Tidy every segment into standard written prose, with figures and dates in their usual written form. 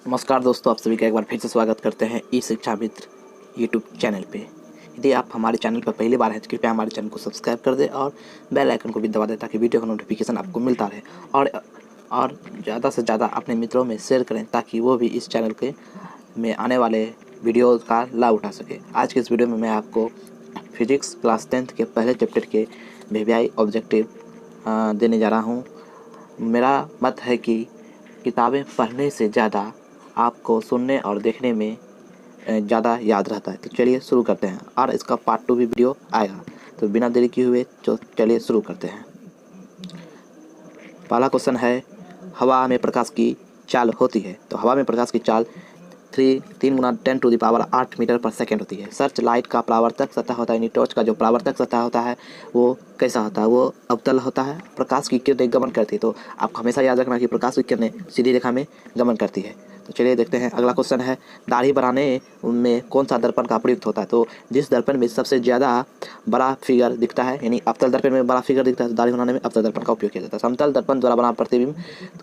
नमस्कार दोस्तों, आप सभी का एक बार फिर से स्वागत करते हैं ई शिक्षा मित्र यूट्यूब चैनल पे। यदि आप हमारे चैनल पर पहली बार हैं तो कृपया हमारे चैनल को सब्सक्राइब कर दें और बेल आइकन को भी दबा दें ताकि वीडियो का नोटिफिकेशन आपको मिलता रहे। और ज़्यादा से ज़्यादा अपने मित्रों में शेयर करें ताकि वो भी इस चैनल के में आने वाले वीडियो का लाभ उठा सके। आज के इस वीडियो में मैं आपको फिजिक्स क्लास 10th के पहले चैप्टर के वीवीआई ऑब्जेक्टिव देने जा रहा हूँ। मेरा मत है कि किताबें पढ़ने से ज़्यादा आपको सुनने और देखने में ज़्यादा याद रहता है। तो चलिए शुरू करते हैं और इसका पार्ट 2 भी वीडियो आएगा। तो बिना देरी किए हुए चलिए शुरू करते हैं। पहला क्वेश्चन है, हवा में प्रकाश की चाल होती है। तो हवा में प्रकाश की चाल 3 गुना 10⁸ मीटर पर सेकेंड होती है। सर्च लाइट का परावर्तक सतह होता है, यानी टॉर्च का जो परावर्तक सतह होता है वो कैसा होता है? वो अवतल होता है। प्रकाश की किरणें गमन करती है। तो आपको हमेशा याद रखना कि प्रकाश की किरणें सीधी रेखा में गमन करती है। तो चलिए देखते हैं। अगला क्वेश्चन है, दाढ़ी बनाने में कौन सा दर्पण का प्रयुक्त होता है? तो जिस दर्पण में सबसे ज़्यादा बड़ा फिगर दिखता है, यानी अवतल दर्पण में बड़ा फिगर दिखता है, तो दाढ़ी बनाने में अवतल दर्पण का उपयोग किया जाता है। समतल दर्पण द्वारा बना प्रतिबिंब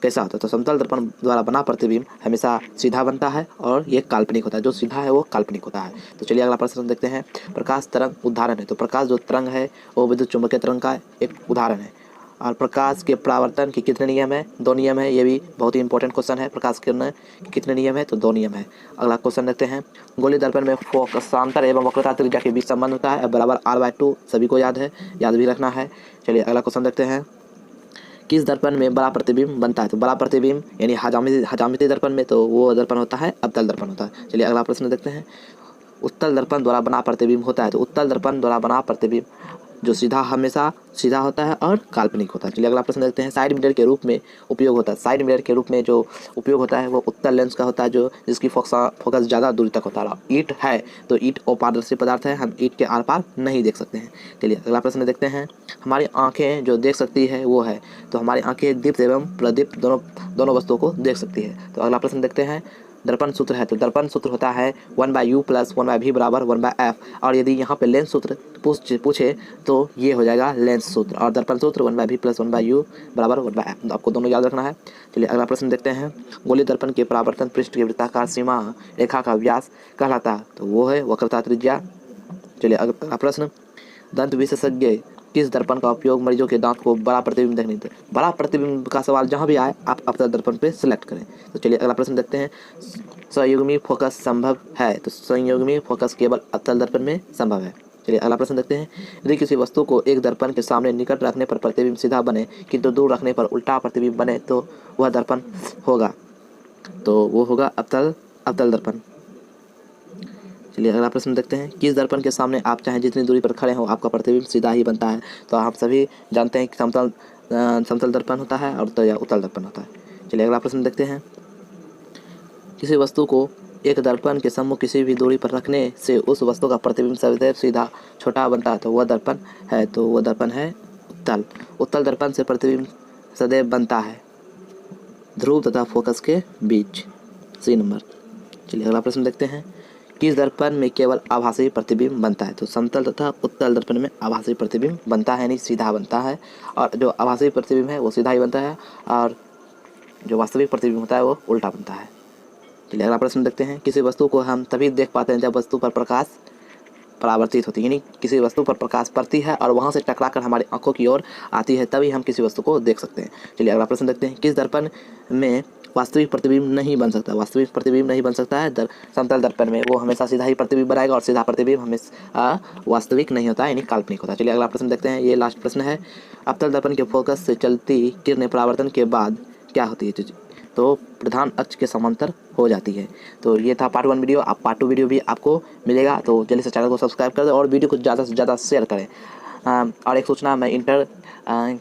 कैसा होता है? तो समतल दर्पण द्वारा बना प्रतिबिंब हमेशा सीधा बनता है और ये काल्पनिक होता है। जो सीधा है वो काल्पनिक होता है। तो चलिए अगला प्रश्न देखते हैं। प्रकाश तरंग उदाहरण है। तो प्रकाश जो तरंग है वो विद्युत चुम्बकीय तरंग का एक उदाहरण है। और प्रकाश के परावर्तन के कितने नियम है? 2 नियम है। ये भी बहुत ही इंपॉर्टेंट क्वेश्चन है। प्रकाश किरण के कितने नियम है? तो 2 नियम है। अगला क्वेश्चन देखते हैं। गोलीय दर्पण में फोकसांतर एवं वक्रता त्रिज्या के बीच संबंध होता है बराबर r/2। सभी को याद है, याद भी रखना है। चलिए अगला क्वेश्चन देखते हैं। किस दर्पण में बड़ा प्रतिबिंब बनता है? तो बड़ा प्रतिबिंब यानी हजामिती दर्पण में तो वो दर्पण होता है अवतल दर्पण होता है। चलिए अगला प्रश्न देखते हैं। उत्तल दर्पण द्वारा बना प्रतिबिंब होता है। तो उत्तल दर्पण द्वारा बना प्रतिबिंब जो हमेशा सीधा होता है और काल्पनिक होता है। चलिए अगला प्रश्न देखते हैं। साइड मिरर के रूप में उपयोग होता है। साइड मिरर के रूप में जो उपयोग होता है वो उत्तल लेंस का होता है, जो जिसकी फोकस ज़्यादा दूरी तक होता है। ईंट है तो ईंट अपारदर्शी पदार्थ है, हम ईंट के आर पार नहीं देख सकते हैं। चलिए अगला प्रश्न देखते हैं। हमारी आंखें जो देख सकती है वो है। तो हमारी आंखें दीप्त एवं प्रदीप्त दोनों वस्तुओं को देख सकती है। तो अगला प्रश्न देखते हैं। दर्पण सूत्र है। तो दर्पण सूत्र होता है 1/u + 1/v = 1/f। और यदि यहाँ पे लेंस सूत्र पूछे तो ये हो जाएगा लेंस सूत्र। और दर्पण सूत्र 1/v + 1/u = 1/f। तो आपको दोनों याद रखना है। चलिए अगला प्रश्न देखते हैं। गोलीय दर्पण के परावर्तन पृष्ठ की वृत्ताकार सीमा रेखा का व्यास कहलाता है। तो वो है वक्रता त्रिज्या। चलिए अगला प्रश्न। दंत विशेषज्ञ किस दर्पण का उपयोग मरीजों के दांत को बड़ा प्रतिबिंब देखने देते? बड़ा प्रतिबिंब का सवाल जहां भी आए आप अवतल दर्पण पे सिलेक्ट करें। तो चलिए अगला प्रश्न देखते हैं। संयुग्मी फोकस संभव है। तो संयुग्मी फोकस केवल अवतल दर्पण में संभव है। चलिए अगला प्रश्न देखते हैं। यदि किसी वस्तु को एक दर्पण के सामने निकट रखने पर प्रतिबिंब सीधा बने किंतु दूर रखने पर उल्टा प्रतिबिंब बने तो वह दर्पण होगा। तो वो होगा अवतल दर्पण। चलिए अगला प्रश्न देखते हैं। किस दर्पण के सामने आप चाहे जितनी दूरी पर खड़े हो आपका प्रतिबिंब सीधा ही बनता है? तो आप सभी जानते हैं कि समतल दर्पण होता है और उत्तल दर्पण होता है। चलिए अगला प्रश्न देखते हैं। किसी वस्तु को एक दर्पण के सम्मुख किसी भी दूरी पर रखने से उस वस्तु का प्रतिबिंब सदैव सीधा छोटा बनता है। तो वह दर्पण है उत्तल दर्पण से प्रतिबिंब सदैव बनता है ध्रुव तथा फोकस के बीच, सी नंबर। चलिए अगला प्रश्न देखते हैं। किस दर्पण में केवल आभासी प्रतिबिंब बनता है? तो समतल तथा उत्तल दर्पण में आभासी प्रतिबिंब बनता है, यानी सीधा बनता है। और जो आभासी प्रतिबिंब है वो सीधा ही बनता है और जो वास्तविक प्रतिबिंब होता है वो उल्टा बनता है। चलिए अगला प्रश्न देखते हैं। किसी वस्तु को हम तभी देख पाते हैं जब वस्तु पर प्रकाश परावर्तित होती है, यानी किसी वस्तु पर प्रकाश पड़ती है और वहाँ से टकराकर हमारी आंखों की ओर आती है तभी हम किसी वस्तु को देख सकते हैं। चलिए अगला प्रश्न देखते हैं। किस दर्पण में वास्तविक प्रतिबिंब नहीं बन सकता? वास्तविक प्रतिबिंब नहीं बन सकता है समतल दर्पण में। वो हमेशा सीधा ही प्रतिबिंब बनाएगा और सीधा प्रतिबिंब हमेशा वास्तविक नहीं होता है, यानी काल्पनिक होता है। चलिए अगला प्रश्न देखते हैं। ये लास्ट प्रश्न है। अवतल दर्पण के फोकस से चलती किरणें परावर्तन के बाद क्या होती है? तो प्रधान अक्ष के समांतर हो जाती है। तो ये था पार्ट 1 वीडियो। आप पार्ट 2 वीडियो भी आपको मिलेगा। तो जल्दी से चैनल को सब्सक्राइब कर दें और वीडियो को ज़्यादा से ज़्यादा शेयर करें। और एक सूचना, मैं इंटर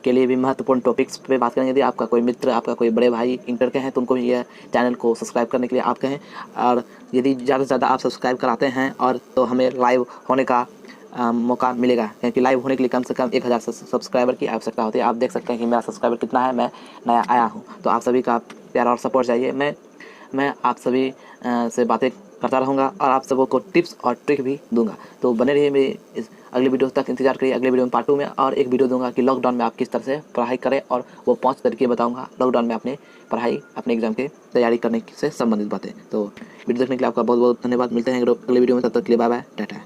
के लिए भी महत्वपूर्ण टॉपिक्स पे बात करेंगे। यदि आपका कोई मित्र, आपका कोई बड़े भाई इंटर के हैं तो उनको भी यह चैनल को सब्सक्राइब करने के लिए आप कहें। और यदि ज़्यादा से ज़्यादा आप सब्सक्राइब कराते हैं और तो हमें लाइव होने का मौका मिलेगा, क्योंकि लाइव होने के लिए कम से कम 1000 सब्सक्राइबर की आवश्यकता होती है। आप देख सकते हैं कि मेरा सब्सक्राइबर कितना है, मैं नया आया हूँ। तो आप सभी का प्यार और सपोर्ट चाहिए। मैं आप सभी से बातें करता रहूँगा और आप सबों को टिप्स और ट्रिक भी दूंगा। तो बने रहिए मेरे इस अगले वीडियो तक, इंतजार करिए। अगले वीडियो में पार्ट 2 में और एक वीडियो दूंगा कि लॉकडाउन में आप किस तरह से पढ़ाई करें, और वो 5 तरीके बताऊंगा लॉकडाउन में अपने पढ़ाई, अपने एग्जाम की तैयारी करने से संबंधित बातें। तो वीडियो देखने के लिए आपका बहुत बहुत धन्यवाद। मिलते हैं अगले वीडियो में, तब तक के लिए बाय बाय, टाटा।